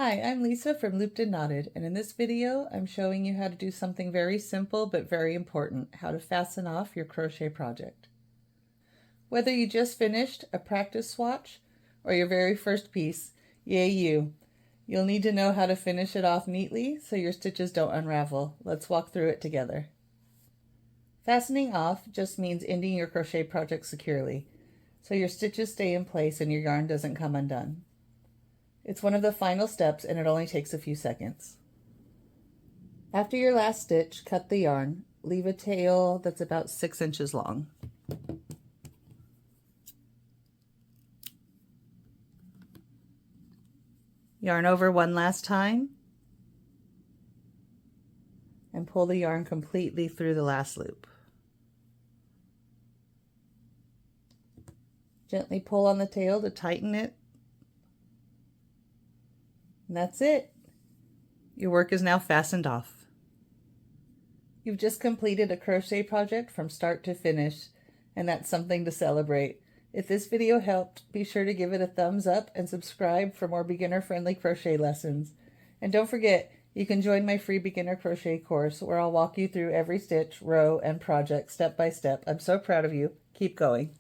Hi, I'm Lisa from Looped and Knotted, and in this video I'm showing you how to do something very simple but very important, how to fasten off your crochet project. Whether you just finished a practice swatch or your very first piece, yay you! You'll need to know how to finish it off neatly so your stitches don't unravel. Let's walk through it together. Fastening off just means ending your crochet project securely, so your stitches stay in place and your yarn doesn't come undone. It's one of the final steps and it only takes a few seconds. After your last stitch, cut the yarn. Leave a tail that's about 6 inches long. Yarn over one last time and pull the yarn completely through the last loop. Gently pull on the tail to tighten it. And that's it. Your work is now fastened off. You've just completed a crochet project from start to finish, and that's something to celebrate. If this video helped, be sure to give it a thumbs up and subscribe for more beginner-friendly crochet lessons. And don't forget, you can join my free beginner crochet course where I'll walk you through every stitch, row, and project step by step. I'm so proud of you. Keep going.